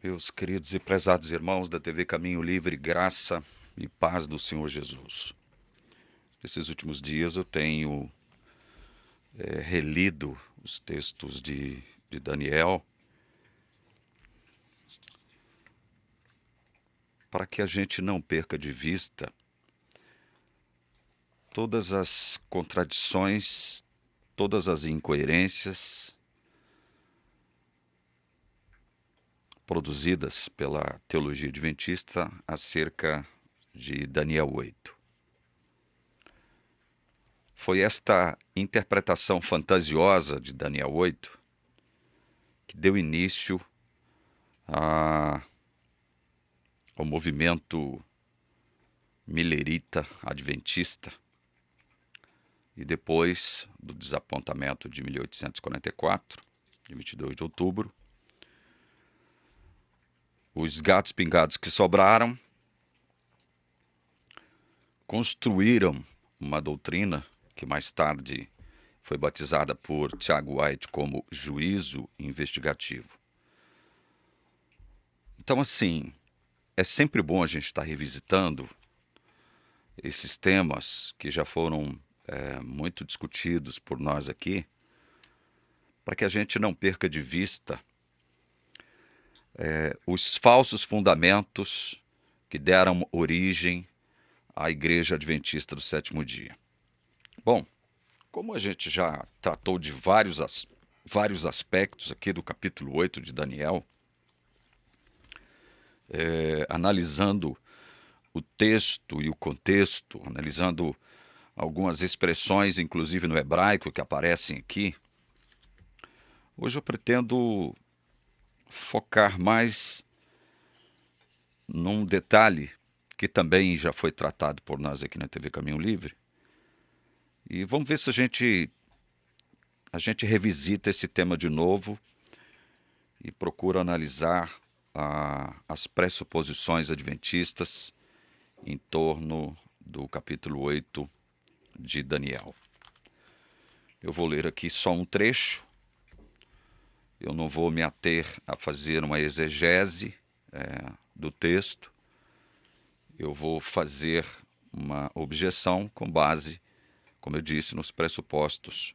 Meus queridos e prezados irmãos da TV Caminho Livre, graça e paz do Senhor Jesus. Nesses últimos dias eu tenho relido os textos de Daniel para que a gente não perca de vista todas as contradições, todas as incoerências produzidas pela teologia adventista acerca de Daniel 8. Foi esta interpretação fantasiosa de Daniel 8 que deu início ao movimento milerita adventista e depois do desapontamento de 1844, de 22 de outubro, os gatos pingados que sobraram construíram uma doutrina que mais tarde foi batizada por Tiago White como juízo investigativo. Então, assim, é sempre bom a gente estar revisitando esses temas que já foram muito discutidos por nós aqui, para que a gente não perca de vista os falsos fundamentos que deram origem à Igreja Adventista do Sétimo Dia. Bom, como a gente já tratou de vários aspectos aqui do capítulo 8 de Daniel, analisando o texto e o contexto, analisando algumas expressões, inclusive no hebraico, que aparecem aqui, hoje eu pretendo focar mais num detalhe que também já foi tratado por nós aqui na TV Caminho Livre. E vamos ver se a gente revisita esse tema de novo e procura analisar as pressuposições adventistas em torno do capítulo 8 de Daniel. Eu vou ler aqui só um trecho. Eu não vou me ater a fazer uma exegese do texto. Eu vou fazer uma objeção com base, como eu disse, nos pressupostos,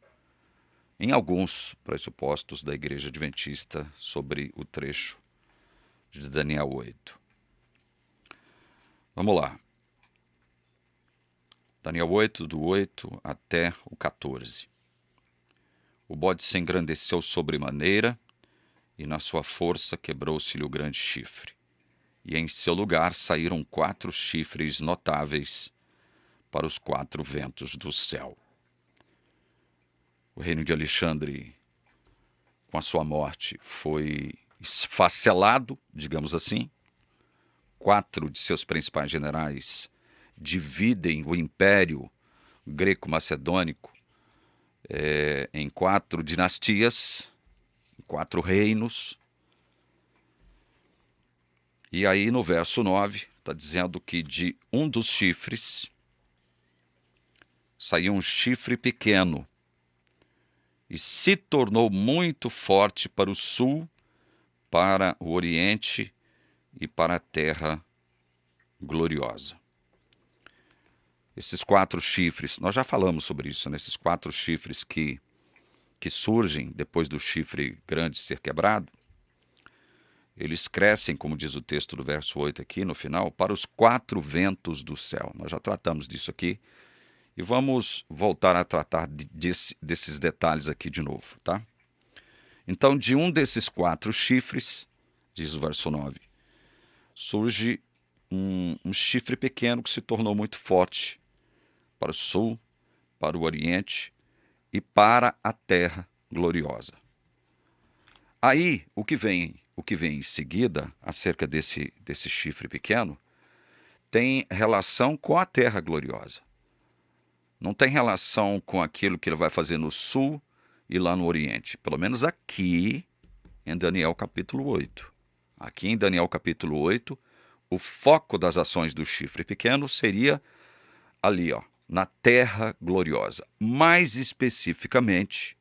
em alguns pressupostos da Igreja Adventista sobre o trecho de Daniel 8. Vamos lá. Daniel 8, do 8 até o 14. O bode se engrandeceu sobremaneira, e na sua força quebrou-se-lhe o grande chifre. E em seu lugar saíram 4 chifres notáveis para os 4 ventos do céu. O reino de Alexandre, com a sua morte, foi esfacelado, digamos assim. 4 de seus principais generais dividem o império greco-macedônico em 4 dinastias, em 4 reinos. E aí no verso 9 está dizendo que de um dos chifres saiu um chifre pequeno e se tornou muito forte para o sul, para o oriente e para a terra gloriosa. Esses 4 chifres, nós já falamos sobre isso, né? Esses 4 chifres que surgem depois do chifre grande ser quebrado, eles crescem, como diz o texto do verso 8 aqui no final, para os 4 ventos do céu. Nós já tratamos disso aqui e vamos voltar a tratar desses detalhes aqui de novo, tá? Então, de um desses 4 chifres, diz o verso 9, surge um chifre pequeno que se tornou muito forte para o sul, para o oriente e para a terra gloriosa. Aí, o que vem em seguida, acerca desse chifre pequeno, tem relação com a terra gloriosa. Não tem relação com aquilo que ele vai fazer no sul e lá no oriente. Pelo menos aqui em Daniel capítulo 8. Aqui em Daniel capítulo 8, o foco das ações do chifre pequeno seria ali, ó, na terra gloriosa. Mais especificamente,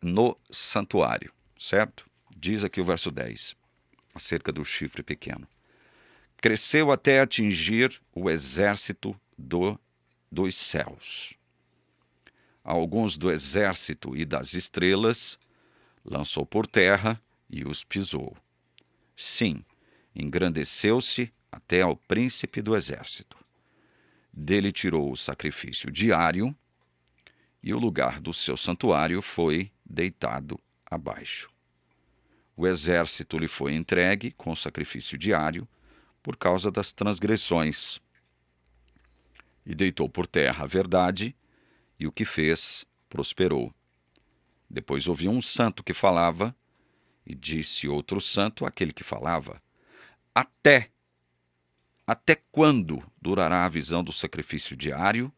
no santuário, certo? Diz aqui o verso 10. acerca do chifre pequeno. Cresceu até atingir o exército dos céus. Alguns do exército e das estrelas lançou por terra e os pisou. Sim, engrandeceu-se até ao príncipe do exército. Dele tirou o sacrifício diário, e o lugar do seu santuário foi deitado abaixo. O exército lhe foi entregue com sacrifício diário por causa das transgressões. E deitou por terra a verdade, e o que fez prosperou. Depois ouviu um santo que falava, e disse outro santo àquele que falava: Até quando durará a visão do sacrifício diário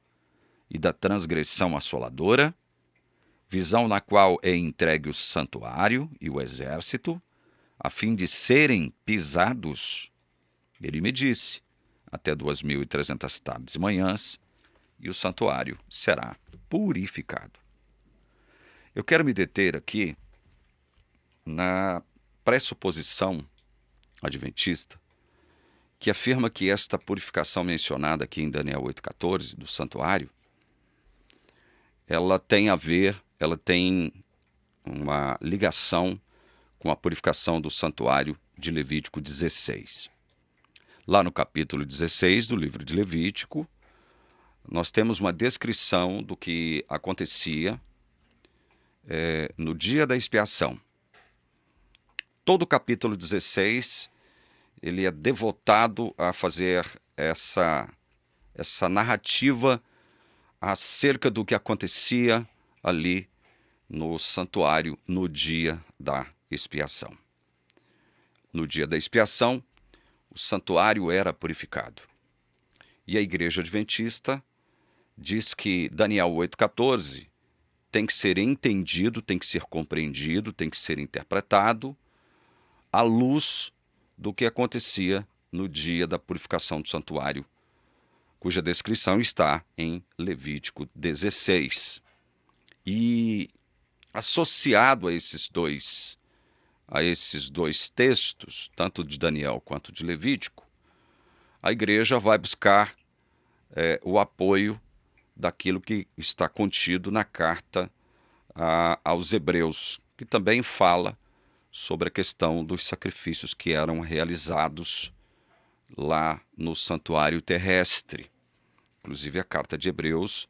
e da transgressão assoladora, visão na qual é entregue o santuário e o exército, a fim de serem pisados? Ele me disse: até 2.300 tardes e manhãs, e o santuário será purificado. Eu quero me deter aqui na pressuposição adventista que afirma que esta purificação mencionada aqui em Daniel 8,14, do santuário, ela tem uma ligação com a purificação do santuário de Levítico 16. Lá no capítulo 16 do livro de Levítico, nós temos uma descrição do que acontecia no dia da expiação. Todo o capítulo 16, ele é devotado a fazer essa narrativa acerca do que acontecia ali no santuário no dia da expiação. No dia da expiação, o santuário era purificado. E a Igreja Adventista diz que Daniel 8,14 tem que ser entendido, tem que ser compreendido, tem que ser interpretado à luz do que acontecia no dia da purificação do santuário, cuja descrição está em Levítico 16. E associado a esses dois textos, tanto de Daniel quanto de Levítico, a igreja vai buscar o apoio daquilo que está contido na carta aos Hebreus, que também fala sobre a questão dos sacrifícios que eram realizados lá no santuário terrestre. Inclusive, a carta de Hebreus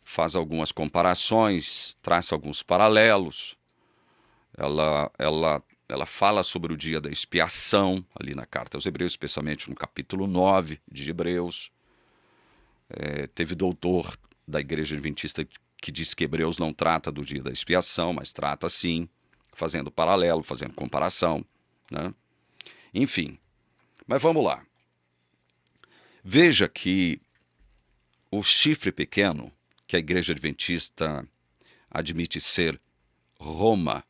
faz algumas comparações, traça alguns paralelos. Ela fala sobre o dia da expiação, ali na carta aos Hebreus, especialmente no capítulo 9 de Hebreus. Teve doutor da Igreja Adventista que diz que Hebreus não trata do dia da expiação, mas trata sim, fazendo paralelo, fazendo comparação, né? Enfim, mas vamos lá. Veja que o chifre pequeno, que a Igreja Adventista admite ser Roma,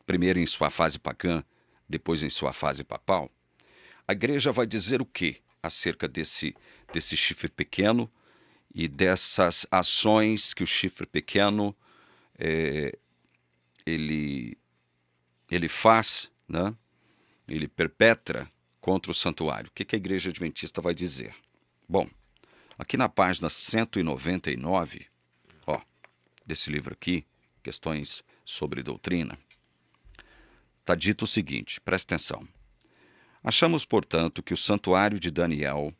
primeiro em sua fase pagã, depois em sua fase papal, a Igreja vai dizer o quê acerca desse chifre pequeno e dessas ações que o chifre pequeno ele faz, né? Ele perpetra contra o santuário. O que a Igreja Adventista vai dizer? Bom, aqui na página 199, desse livro aqui, Questões sobre Doutrina, está dito o seguinte, presta atenção. Achamos, portanto, que o santuário de Daniel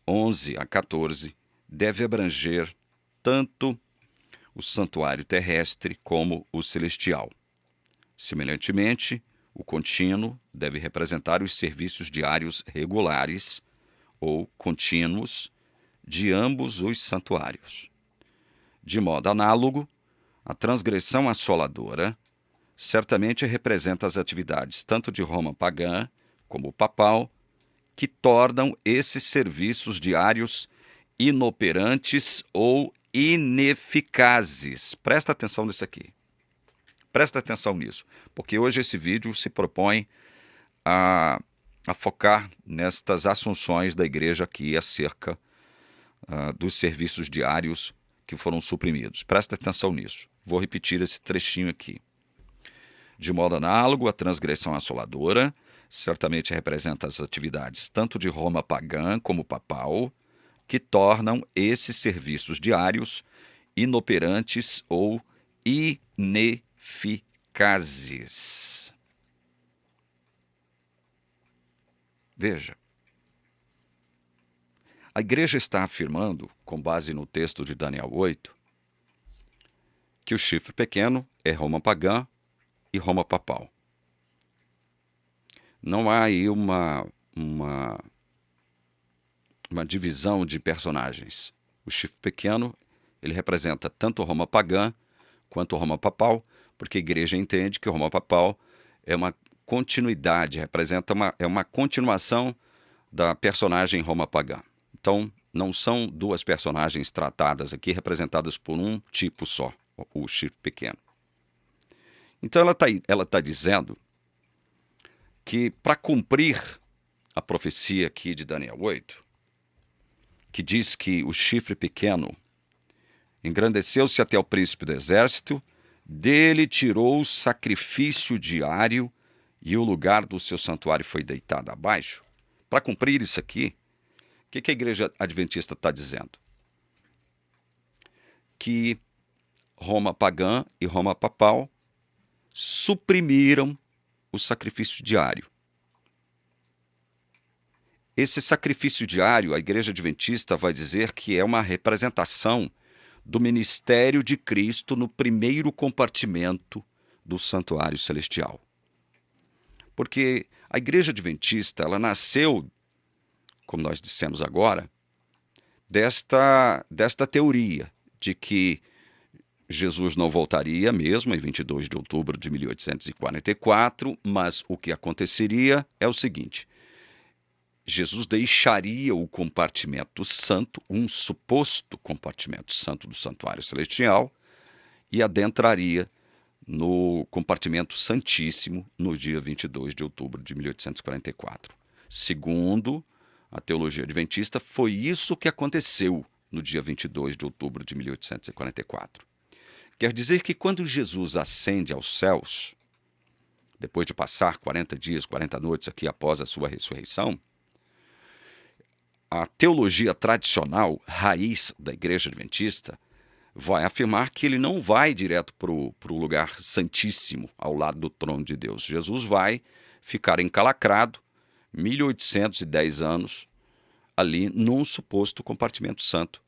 11 a 14 deve abranger tanto o santuário terrestre como o celestial. Semelhantemente, o contínuo deve representar os serviços diários regulares ou contínuos de ambos os santuários. De modo análogo, a transgressão assoladora certamente representa as atividades tanto de Roma pagã como papal, que tornam esses serviços diários inoperantes ou ineficazes. Presta atenção nisso aqui. Presta atenção nisso, porque hoje esse vídeo se propõe a focar nestas assunções da igreja aqui acerca dos serviços diários que foram suprimidos. Presta atenção nisso. Vou repetir esse trechinho aqui. De modo análogo, a transgressão assoladora certamente representa as atividades tanto de Roma pagã como papal, que tornam esses serviços diários inoperantes ou ineficazes. Veja, a igreja está afirmando, com base no texto de Daniel 8, que o chifre pequeno é Roma pagã e Roma papal. Não há aí uma divisão de personagens. O chifre pequeno, ele representa tanto Roma pagã quanto Roma papal, porque a igreja entende que Roma papal é uma continuidade, representa uma continuação da personagem Roma pagã. Então, não são duas personagens tratadas aqui, representadas por um tipo só, o chifre pequeno. Então, ela tá dizendo que, para cumprir a profecia aqui de Daniel 8, que diz que o chifre pequeno engrandeceu-se até o príncipe do exército, dele tirou o sacrifício diário e o lugar do seu santuário foi deitado abaixo. Para cumprir isso aqui, o que a igreja adventista está dizendo? Que Roma pagã e Roma papal suprimiram o sacrifício diário. Esse sacrifício diário, a igreja adventista vai dizer que é uma representação do ministério de Cristo no primeiro compartimento do santuário celestial. Porque a igreja adventista, ela nasceu, como nós dissemos agora, desta teoria de que Jesus não voltaria mesmo em 22 de outubro de 1844, mas o que aconteceria é o seguinte: Jesus deixaria o compartimento santo, um suposto compartimento santo do santuário celestial, e adentraria no compartimento santíssimo no dia 22 de outubro de 1844. Segundo a teologia adventista, foi isso que aconteceu no dia 22 de outubro de 1844. Quer dizer que quando Jesus ascende aos céus, depois de passar 40 dias, 40 noites aqui após a sua ressurreição, a teologia tradicional, raiz da igreja adventista, vai afirmar que ele não vai direto para o lugar santíssimo, ao lado do trono de Deus. Jesus vai ficar encalacrado 1810 anos ali num suposto compartimento santo,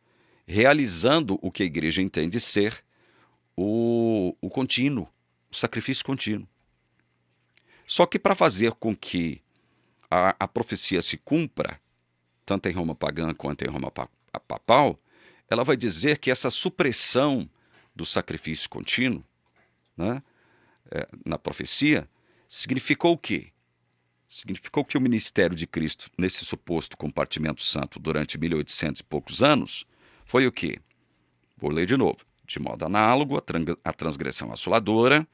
realizando o que a igreja entende ser o contínuo, o sacrifício contínuo. Só que para fazer com que a profecia se cumpra, tanto em Roma pagã quanto em Roma papal, ela vai dizer que essa supressão do sacrifício contínuo, né, na profecia, significou o quê? Significou que o ministério de Cristo, nesse suposto compartimento santo durante 1800 e poucos anos, foi o quê? Vou ler de novo. De modo análogo, a transgressão assoladora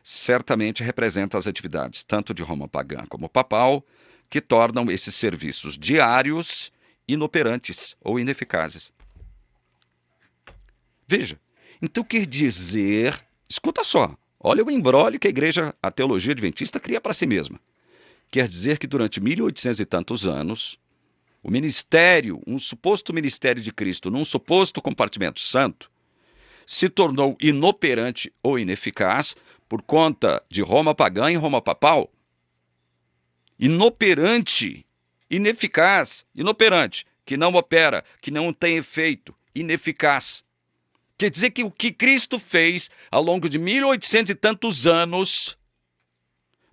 certamente representa as atividades tanto de Roma pagã como papal, que tornam esses serviços diários inoperantes ou ineficazes. Veja, então quer dizer, escuta só, olha o imbróglio que a teologia adventista cria para si mesma. Quer dizer que durante 1800 e tantos anos, o ministério, um suposto ministério de Cristo, num suposto compartimento santo, se tornou inoperante ou ineficaz por conta de Roma pagã e Roma papal. Inoperante, ineficaz, inoperante, que não opera, que não tem efeito, ineficaz. Quer dizer que o que Cristo fez ao longo de 1800 e tantos anos,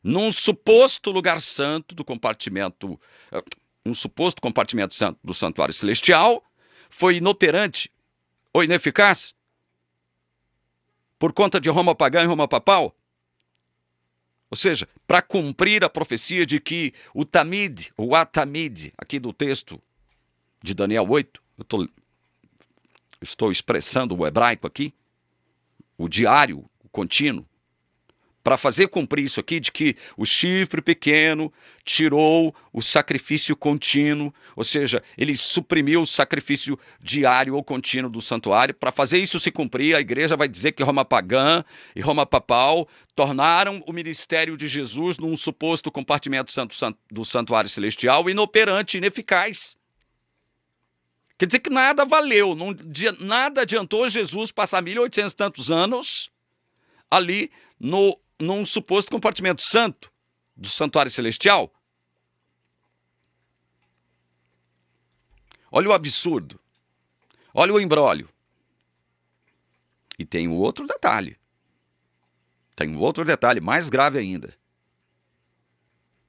num suposto lugar santo do compartimento, um suposto compartimento santo do santuário celestial, foi inoperante ou ineficaz por conta de Roma pagã e Roma papal? Ou seja, para cumprir a profecia de que o Tamid, o Atamid, aqui do texto de Daniel 8, eu estou expressando o hebraico aqui, o diário, o contínuo, para fazer cumprir isso aqui de que o chifre pequeno tirou o sacrifício contínuo, ou seja, ele suprimiu o sacrifício diário ou contínuo do santuário. Para fazer isso se cumprir, a igreja vai dizer que Roma pagã e Roma papal tornaram o ministério de Jesus num suposto compartimento do santuário celestial inoperante, ineficaz. Quer dizer que nada valeu, nada adiantou Jesus passar 1800 e tantos anos ali num suposto compartimento santo do santuário celestial. Olha o absurdo. Olha o imbróglio. E tem um outro detalhe. Tem um outro detalhe mais grave ainda.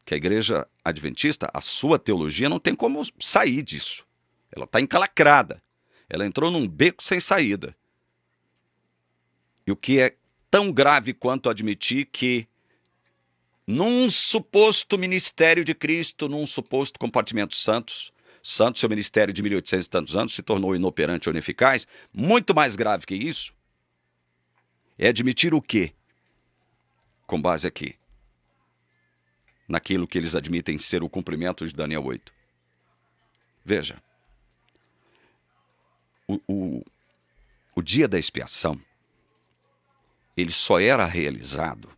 Que a igreja adventista, a sua teologia, não tem como sair disso. Ela está encalacrada. Ela entrou num beco sem saída. E o que é tão grave quanto admitir que num suposto ministério de Cristo, num suposto compartimento santo, seu ministério de 1800 e tantos anos se tornou inoperante ou ineficaz, muito mais grave que isso, é admitir o quê? Com base aqui, naquilo que eles admitem ser o cumprimento de Daniel 8. Veja, o dia da expiação, ele só era realizado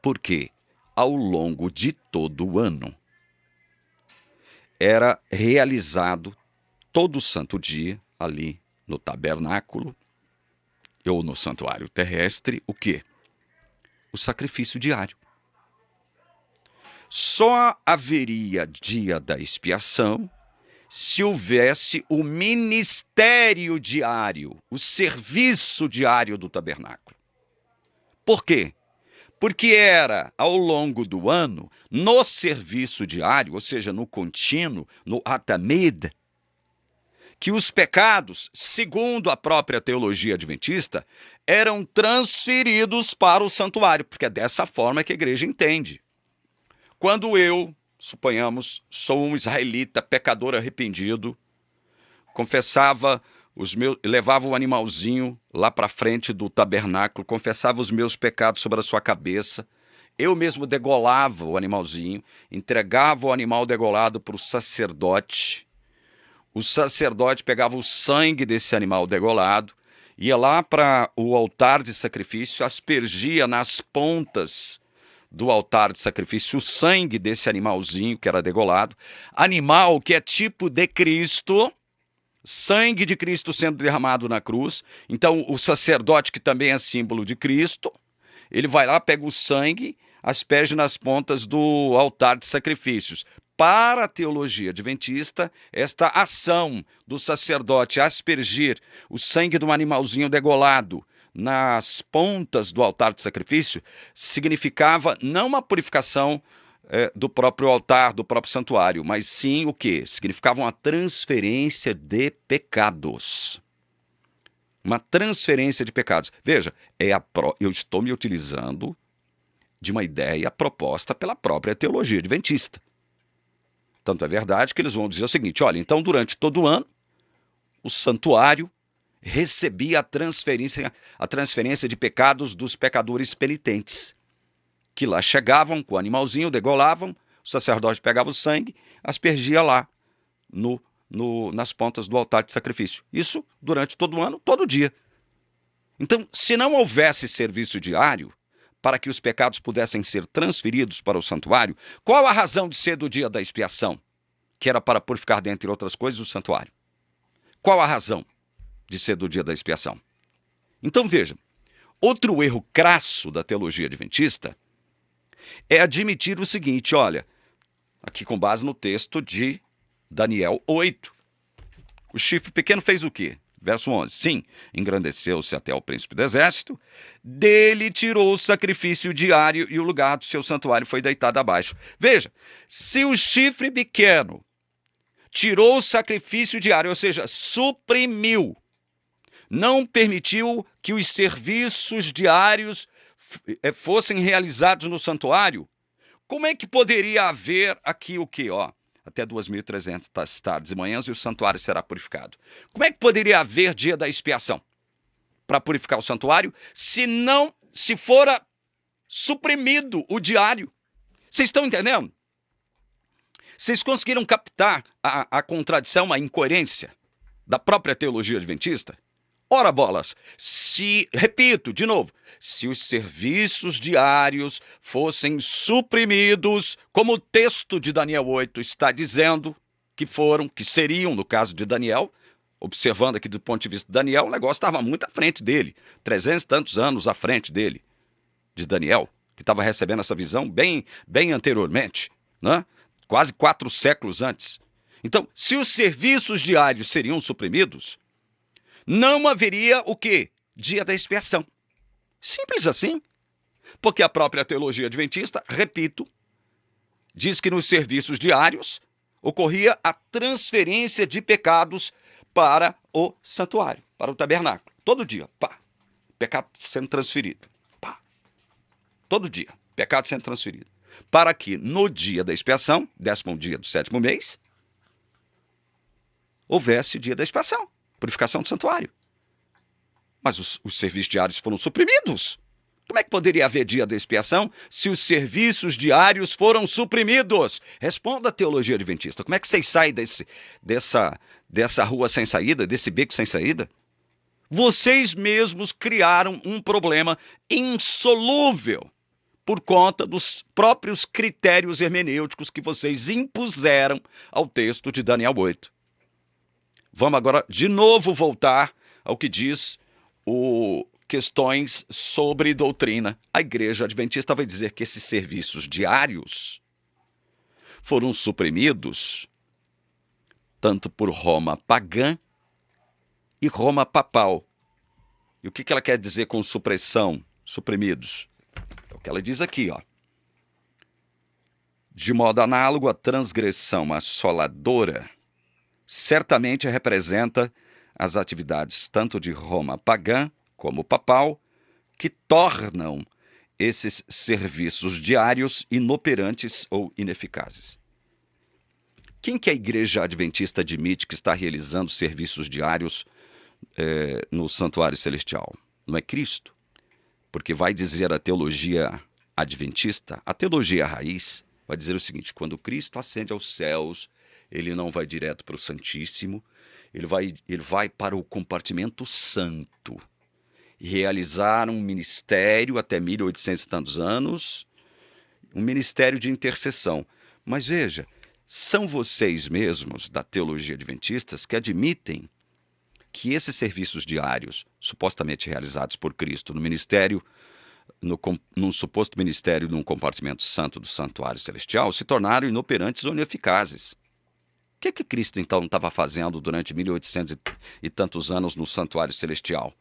porque, ao longo de todo o ano, era realizado todo santo dia, ali no tabernáculo, ou no santuário terrestre, o quê? O sacrifício diário. Só haveria dia da expiação se houvesse o ministério diário, o serviço diário do tabernáculo. Por quê? Porque era, ao longo do ano, no serviço diário, ou seja, no contínuo, no atamid, que os pecados, segundo a própria teologia adventista, eram transferidos para o santuário, porque é dessa forma que a igreja entende. Quando eu, suponhamos, sou um israelita, pecador arrependido, confessava levava o animalzinho lá para frente do tabernáculo, confessava os meus pecados sobre a sua cabeça, eu mesmo degolava o animalzinho, entregava o animal degolado para o sacerdote pegava o sangue desse animal degolado, ia lá para o altar de sacrifício, aspergia nas pontas do altar de sacrifício o sangue desse animalzinho que era degolado, animal que é tipo de Cristo, sangue de Cristo sendo derramado na cruz. Então o sacerdote, que também é símbolo de Cristo, ele vai lá, pega o sangue, asperge nas pontas do altar de sacrifícios. Para a teologia adventista, esta ação do sacerdote aspergir o sangue de um animalzinho degolado nas pontas do altar de sacrifício significava não uma purificação do próprio altar, do próprio santuário, mas sim o quê? Significava uma transferência de pecados. Uma transferência de pecados. Veja, eu estou me utilizando de uma ideia proposta pela própria teologia adventista. Tanto é verdade que eles vão dizer o seguinte: olha, então durante todo o ano, o santuário recebia a transferência de pecados dos pecadores penitentes, que lá chegavam com o animalzinho, degolavam, o sacerdote pegava o sangue, aspergia lá nas pontas do altar de sacrifício. Isso durante todo o ano, todo dia. Então, se não houvesse serviço diário para que os pecados pudessem ser transferidos para o santuário, qual a razão de ser do dia da expiação? Que era para purificar, dentre outras coisas, o santuário. Qual a razão de ser do dia da expiação? Então, veja, outro erro crasso da teologia adventista é admitir o seguinte, olha, aqui com base no texto de Daniel 8. O chifre pequeno fez o quê? Verso 11. Sim, engrandeceu-se até o príncipe do exército, dele tirou o sacrifício diário e o lugar do seu santuário foi deitado abaixo. Veja, se o chifre pequeno tirou o sacrifício diário, ou seja, suprimiu, não permitiu que os serviços diários fossem realizados no santuário, como é que poderia haver aqui o quê? Até 2.300 tardes e manhãs e o santuário será purificado. Como é que poderia haver dia da expiação para purificar o santuário se fora suprimido o diário. Vocês estão entendendo? Vocês conseguiram captar a contradição, a incoerência da própria teologia adventista? Ora bolas, repito de novo, se os serviços diários fossem suprimidos, como o texto de Daniel 8 está dizendo que seriam no caso de Daniel, observando aqui do ponto de vista de Daniel, o negócio estava muito à frente dele, 300 e tantos anos à frente dele, de Daniel, que estava recebendo essa visão bem anteriormente, né? Quase 4 séculos antes. Então, se os serviços diários seriam suprimidos, não haveria o quê? Dia da expiação. Simples assim. Porque a própria teologia adventista, repito, diz que nos serviços diários ocorria a transferência de pecados para o santuário, para o tabernáculo. Todo dia, pá, pecado sendo transferido. Pá. Todo dia, pecado sendo transferido. Para que no dia da expiação, 10º dia do 7º mês, houvesse o dia da expiação, purificação do santuário. Mas os serviços diários foram suprimidos. Como é que poderia haver dia da expiação se os serviços diários foram suprimidos? Responda a teologia adventista. Como é que vocês saem dessa rua sem saída, desse beco sem saída? Vocês mesmos criaram um problema insolúvel por conta dos próprios critérios hermenêuticos que vocês impuseram ao texto de Daniel 8. Vamos agora de novo voltar ao que diz questões sobre doutrina. A Igreja Adventista vai dizer que esses serviços diários foram suprimidos tanto por Roma pagã e Roma papal. E o que ela quer dizer com supressão, suprimidos? É o que ela diz aqui, ó. De modo análogo, a transgressão assoladora certamente representa as atividades tanto de Roma pagã como papal, que tornam esses serviços diários inoperantes ou ineficazes. Quem que a Igreja Adventista admite que está realizando serviços diários no Santuário Celestial? Não é Cristo? Porque vai dizer a teologia adventista, a teologia raiz, vai dizer o seguinte: quando Cristo ascende aos céus, ele não vai direto para o Santíssimo, ele vai para o compartimento santo e realizar um ministério até 1800 e tantos anos, um ministério de intercessão. Mas veja, são vocês mesmos da teologia adventistas que admitem que esses serviços diários, supostamente realizados por Cristo no ministério, num suposto ministério num compartimento santo do santuário celestial, se tornaram inoperantes ou ineficazes. O que Cristo, então, estava fazendo durante 1800 e tantos anos no santuário celestial?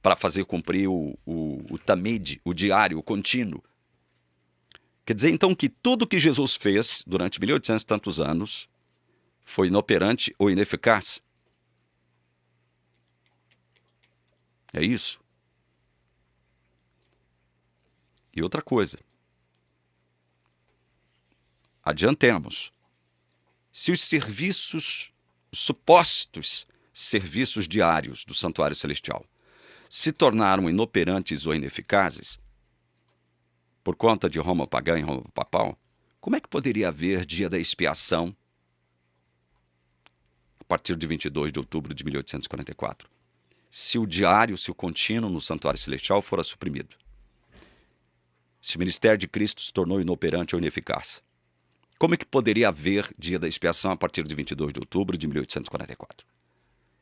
Para fazer cumprir o tamid, o diário, o contínuo. Quer dizer, então, que tudo que Jesus fez durante 1800 e tantos anos foi inoperante ou ineficaz? É isso. E outra coisa. Adiantemos. Se os supostos serviços diários do Santuário Celestial se tornaram inoperantes ou ineficazes por conta de Roma pagã e Roma papal, como é que poderia haver dia da expiação a partir de 22 de outubro de 1844? Se o diário, se o contínuo no Santuário Celestial fora suprimido. Se o ministério de Cristo se tornou inoperante ou ineficaz. Como é que poderia haver dia da expiação a partir de 22 de outubro de 1844?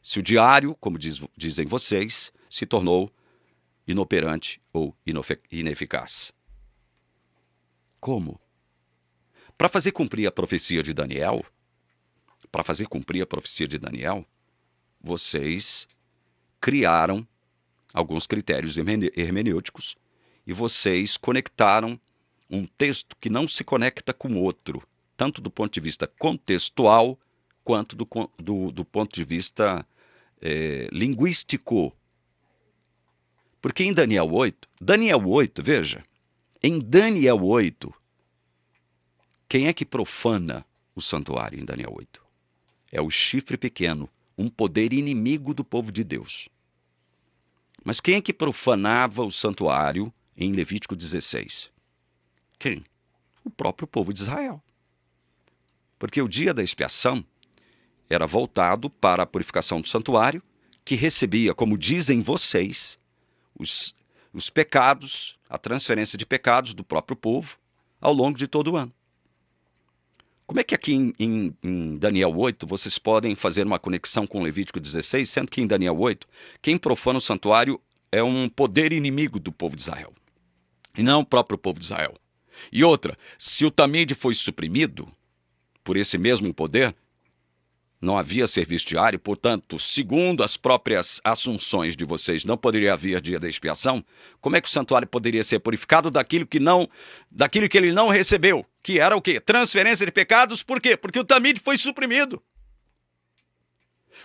Se o diário, como dizem vocês, se tornou inoperante ou ineficaz. Como? Para fazer cumprir a profecia de Daniel, vocês criaram alguns critérios hermenêuticos e vocês conectaram um texto que não se conecta com outro, tanto do ponto de vista contextual quanto do ponto de vista linguístico. Porque em Daniel 8, veja, em Daniel 8, quem é que profana o santuário em Daniel 8? É o chifre pequeno, um poder inimigo do povo de Deus. Mas quem é que profanava o santuário em Levítico 16? Quem? O próprio povo de Israel. Porque o dia da expiação era voltado para a purificação do santuário, que recebia, como dizem vocês, os pecados, a transferência de pecados do próprio povo ao longo de todo o ano. Como é que aqui em Daniel 8 vocês podem fazer uma conexão com Levítico 16, sendo que em Daniel 8, quem profana o santuário é um poder inimigo do povo de Israel, e não o próprio povo de Israel. E outra, se o tamide foi suprimido por esse mesmo poder, não havia serviço diário, portanto, segundo as próprias assunções de vocês, não poderia haver dia da expiação. Como é que o santuário poderia ser purificado daquilo que ele não recebeu? Que era o quê? Transferência de pecados, por quê? Porque o tamide foi suprimido.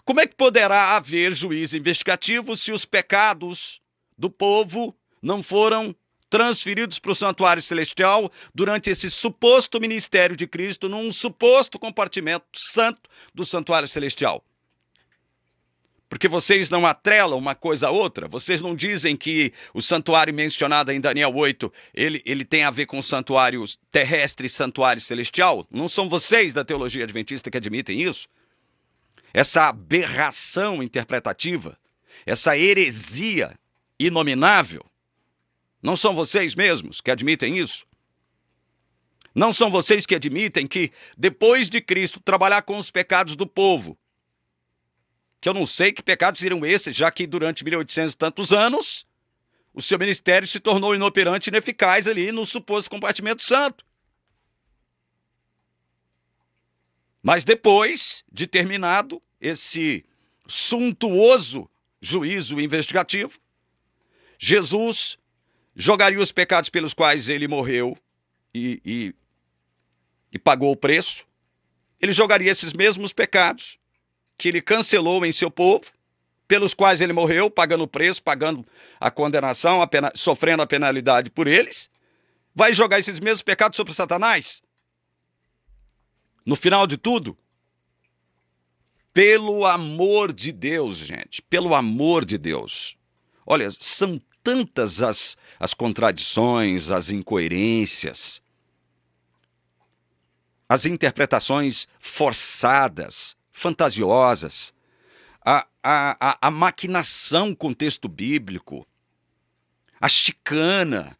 Como é que poderá haver juízo investigativo se os pecados do povo não foram transferidos para o santuário celestial durante esse suposto ministério de Cristo, num suposto compartimento santo do santuário celestial? Porque vocês não atrelam uma coisa a outra, vocês não dizem que o santuário mencionado em Daniel 8, ele tem a ver com santuário terrestre e santuário celestial? Não são vocês da teologia adventista que admitem isso? Essa aberração interpretativa, essa heresia inominável, não são vocês mesmos que admitem isso? Não são vocês que admitem que, depois de Cristo trabalhar com os pecados do povo, que eu não sei que pecados seriam esses, já que durante 1800 e tantos anos, o seu ministério se tornou inoperante e ineficaz ali no suposto compartimento santo. Mas depois de terminado esse suntuoso juízo investigativo, Jesus jogaria os pecados pelos quais ele morreu e pagou o preço. Ele jogaria esses mesmos pecados que ele cancelou em seu povo, pelos quais ele morreu, pagando o preço, pagando a condenação, sofrendo a penalidade por eles. Vai jogar esses mesmos pecados sobre Satanás? No final de tudo, pelo amor de Deus, gente, pelo amor de Deus. Olha, são tantas as contradições, as incoerências, as interpretações forçadas, fantasiosas, a maquinação com o texto bíblico, a chicana.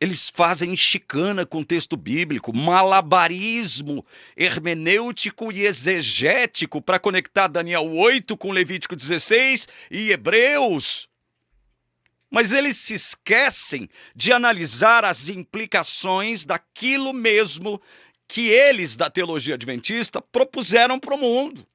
Eles fazem chicana com o texto bíblico, malabarismo hermenêutico e exegético para conectar Daniel 8 com Levítico 16 e Hebreus. Mas eles se esquecem de analisar as implicações daquilo mesmo que eles, da teologia adventista, propuseram para o mundo.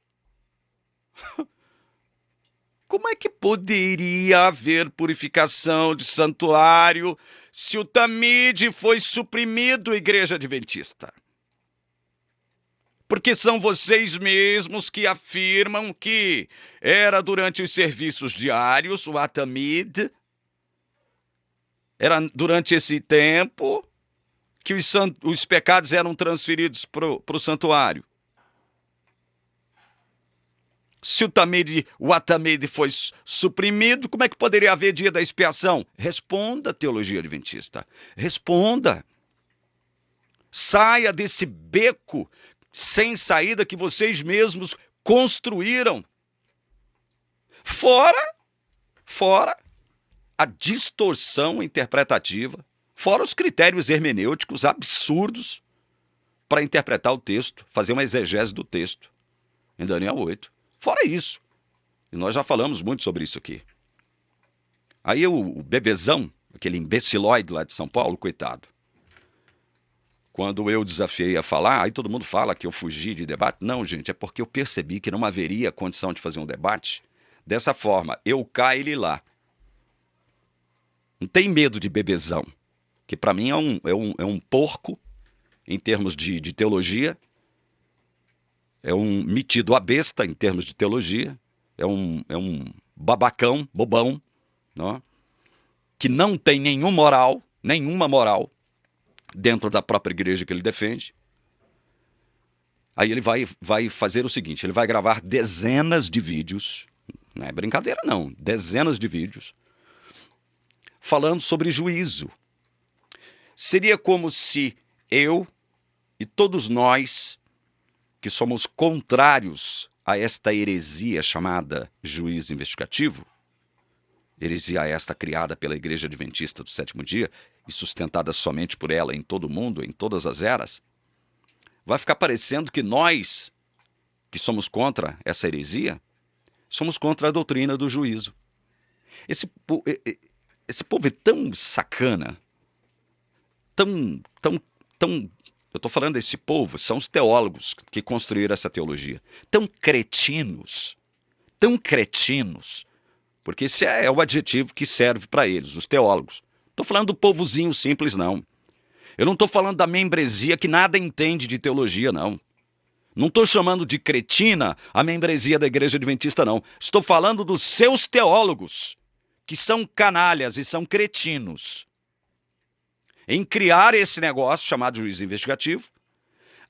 Como é que poderia haver purificação de santuário se o tamide foi suprimido, igreja adventista? Porque são vocês mesmos que afirmam que era durante os serviços diários, o atamid, era durante esse tempo que os pecados eram transferidos para o santuário. Se o atamid foi suprimido, como é que poderia haver dia da expiação? Responda, teologia adventista. Responda. Saia desse beco sem saída que vocês mesmos construíram. Fora a distorção interpretativa, fora os critérios hermenêuticos absurdos para interpretar o texto, fazer uma exegese do texto em Daniel 8. Fora isso. E nós já falamos muito sobre isso aqui. Aí o bebezão, aquele imbecilóide lá de São Paulo, coitado. Quando eu desafiei a falar, aí todo mundo fala que eu fugi de debate. Não, gente, é porque eu percebi que não haveria condição de fazer um debate dessa forma. Eu cá, ele lá. Não tem medo de bebezão, que para mim é um porco em termos de teologia, é um metido a besta em termos de teologia, é um babacão, bobão, não? Que não tem nenhuma moral dentro da própria igreja que ele defende. Aí ele vai fazer o seguinte, ele vai gravar dezenas de vídeos, não é brincadeira não, dezenas de vídeos, falando sobre juízo. Seria como se eu e todos nós, que somos contrários a esta heresia chamada juízo investigativo, heresia esta criada pela Igreja Adventista do Sétimo Dia e sustentada somente por ela em todo o mundo, em todas as eras, vai ficar parecendo que nós, que somos contra essa heresia, somos contra a doutrina do juízo. Esse povo é tão sacana, tão... Eu estou falando desse povo, são os teólogos que construíram essa teologia. Tão cretinos, porque esse é o adjetivo que serve para eles, os teólogos. Não estou falando do povozinho simples, não. Eu não estou falando da membresia que nada entende de teologia, não. Não estou chamando de cretina a membresia da Igreja Adventista, não. Estou falando dos seus teólogos, que são canalhas e são cretinos, em criar esse negócio chamado juízo investigativo.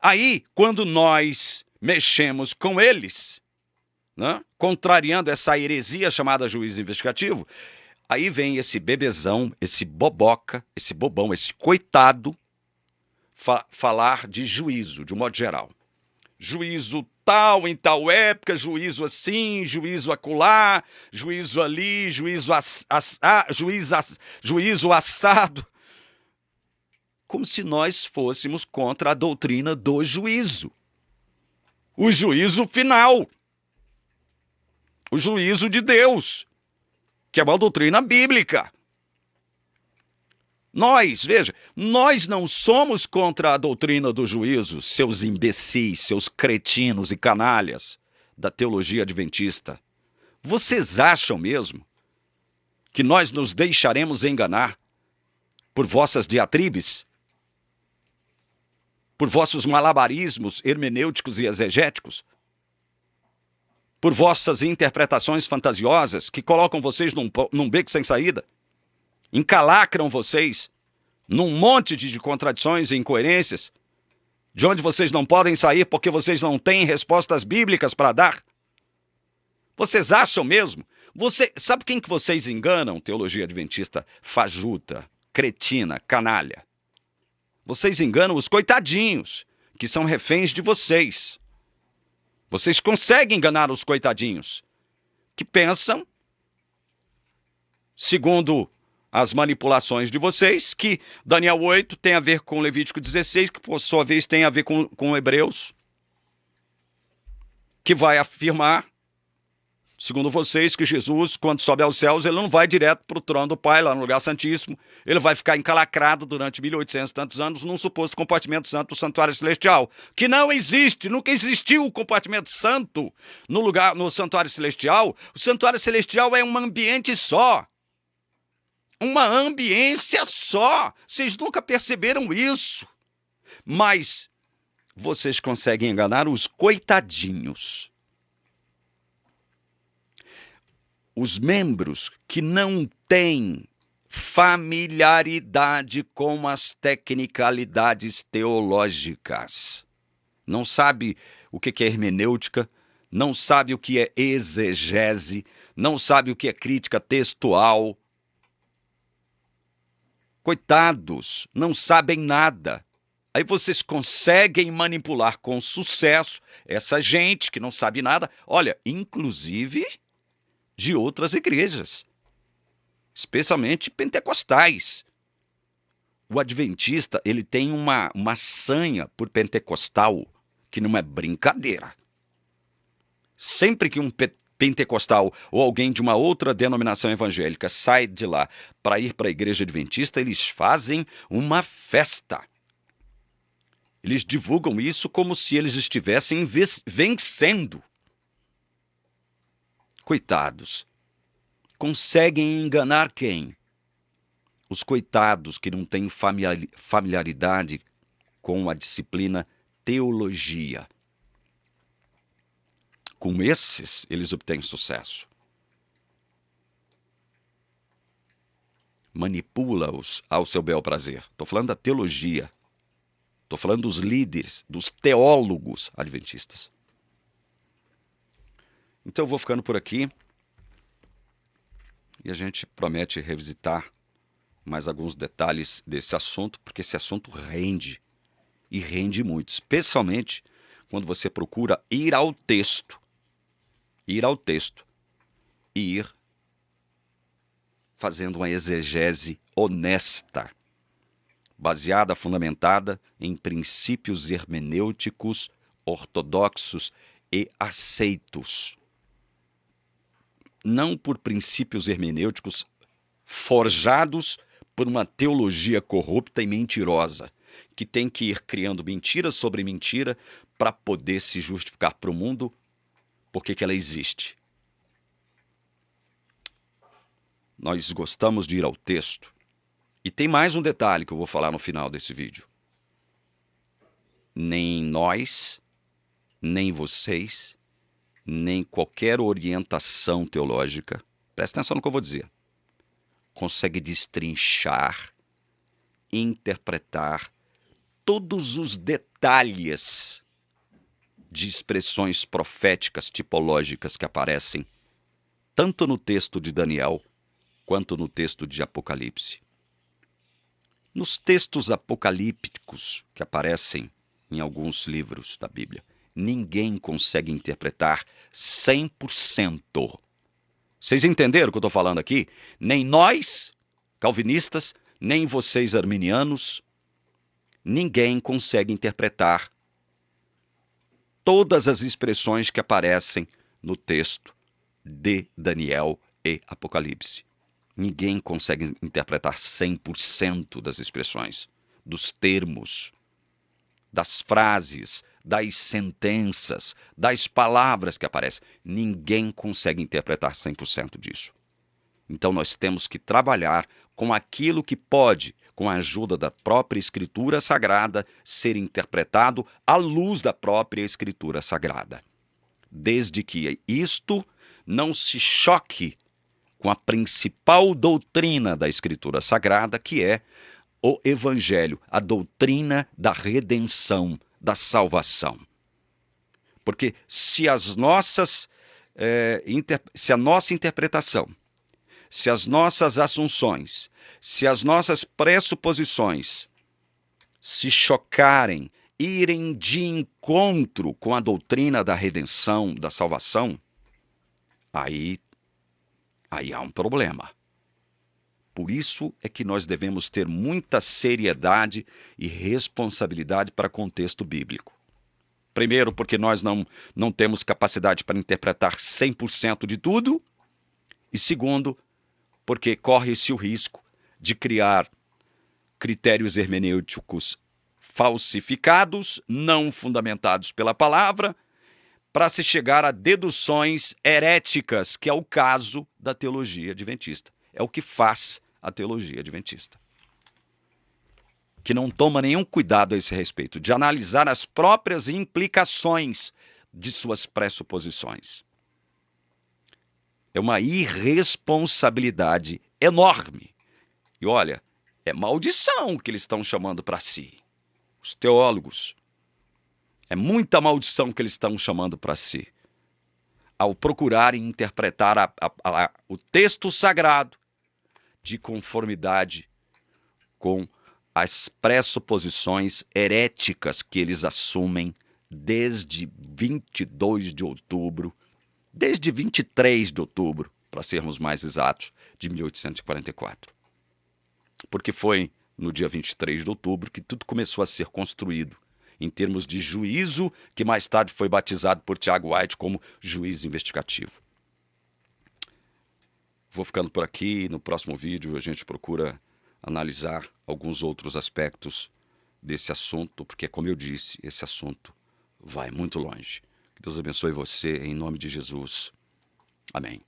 Aí, quando nós mexemos com eles, né, contrariando essa heresia chamada juízo investigativo, aí vem esse bebezão, esse boboca, esse bobão, esse coitado, falar de juízo, de um modo geral. Juízo tal em tal época, juízo assim, juízo acolá, juízo ali, juízo assado. Como se nós fôssemos contra a doutrina do juízo. O juízo final. O juízo de Deus, que é uma doutrina bíblica. Veja, nós não somos contra a doutrina do juízo, seus imbecis, seus cretinos e canalhas da teologia adventista. Vocês acham mesmo que nós nos deixaremos enganar por vossas diatribes? Por vossos malabarismos hermenêuticos e exegéticos? Por vossas interpretações fantasiosas que colocam vocês num beco sem saída? Encalacram vocês num monte de contradições e incoerências, de onde vocês não podem sair porque vocês não têm respostas bíblicas para dar? Vocês acham mesmo? Sabe quem que vocês enganam, teologia adventista fajuta, cretina, canalha? Vocês enganam os coitadinhos, que são reféns de vocês. Vocês conseguem enganar os coitadinhos, que pensam, segundo as manipulações de vocês, que Daniel 8 tem a ver com Levítico 16, que por sua vez tem a ver com Hebreus, que vai afirmar, segundo vocês, que Jesus, quando sobe aos céus, ele não vai direto para o trono do Pai, lá no lugar santíssimo, ele vai ficar encalacrado durante 1800 e tantos anos num suposto compartimento santo do santuário celestial, que não existe, nunca existiu o compartimento santo no santuário celestial. O santuário celestial é um ambiente só, uma ambiência só. Vocês nunca perceberam isso, mas vocês conseguem enganar os coitadinhos. Os membros que não têm familiaridade com as tecnicalidades teológicas, não sabe o que é hermenêutica, não sabe o que é exegese, não sabe o que é crítica textual. Coitados, não sabem nada. Aí vocês conseguem manipular com sucesso essa gente que não sabe nada. Olha, inclusive de outras igrejas, especialmente pentecostais. O adventista, ele tem uma sanha por pentecostal que não é brincadeira. Sempre que um pentecostal ou alguém de uma outra denominação evangélica sai de lá para ir para a igreja adventista, eles fazem uma festa. Eles divulgam isso como se eles estivessem vencendo. Coitados. Conseguem enganar quem? Os coitados que não têm familiaridade com a disciplina teologia. Com esses, eles obtêm sucesso. Manipula-os ao seu bel prazer. Estou falando da teologia. Estou falando dos líderes, dos teólogos adventistas. Então eu vou ficando por aqui. E a gente promete revisitar mais alguns detalhes desse assunto, porque esse assunto rende, e rende muito, especialmente quando você procura ir ao texto e ir fazendo uma exegese honesta, baseada, fundamentada em princípios hermenêuticos ortodoxos e aceitos. Não por princípios hermenêuticos forjados por uma teologia corrupta e mentirosa, que tem que ir criando mentira sobre mentira para poder se justificar para o mundo porque que ela existe. Nós gostamos de ir ao texto. E tem mais um detalhe que eu vou falar no final desse vídeo. Nem nós, nem vocês, nem qualquer orientação teológica, presta atenção no que eu vou dizer, consegue destrinchar, interpretar todos os detalhes de expressões proféticas tipológicas que aparecem tanto no texto de Daniel quanto no texto de Apocalipse. Nos textos apocalípticos que aparecem em alguns livros da Bíblia, ninguém consegue interpretar 100%. Vocês entenderam o que eu estou falando aqui? Nem nós, calvinistas, nem vocês, arminianos, ninguém consegue interpretar todas as expressões que aparecem no texto de Daniel e Apocalipse. Ninguém consegue interpretar 100% das expressões, dos termos, das frases, das sentenças, das palavras que aparecem. Ninguém consegue interpretar 100% disso. Então nós temos que trabalhar com aquilo que pode, com a ajuda da própria Escritura Sagrada, ser interpretado à luz da própria Escritura Sagrada. Desde que isto não se choque com a principal doutrina da Escritura Sagrada, que é o Evangelho, a doutrina da redenção, da salvação. Porque se a nossa interpretação, se as nossas assunções, se as nossas pressuposições se chocarem, irem de encontro com a doutrina da redenção, da salvação, aí há um problema. Por isso é que nós devemos ter muita seriedade e responsabilidade para com o texto bíblico. Primeiro, porque nós não temos capacidade para interpretar 100% de tudo. E segundo, porque corre-se o risco de criar critérios hermenêuticos falsificados, não fundamentados pela palavra, para se chegar a deduções heréticas, que é o caso da teologia adventista. É o que faz a teologia adventista, que não toma nenhum cuidado a esse respeito, de analisar as próprias implicações de suas pressuposições. É uma irresponsabilidade enorme. E olha, é maldição que eles estão chamando para si, os teólogos. É muita maldição que eles estão chamando para si, ao procurarem interpretar o texto sagrado de conformidade com as pressuposições heréticas que eles assumem desde 22 de outubro, desde 23 de outubro, para sermos mais exatos, de 1844. Porque foi no dia 23 de outubro que tudo começou a ser construído em termos de juízo, que mais tarde foi batizado por Tiago White como juiz investigativo. Vou ficando por aqui. No próximo vídeo a gente procura analisar alguns outros aspectos desse assunto, porque, como eu disse, esse assunto vai muito longe. Que Deus abençoe você, em nome de Jesus. Amém.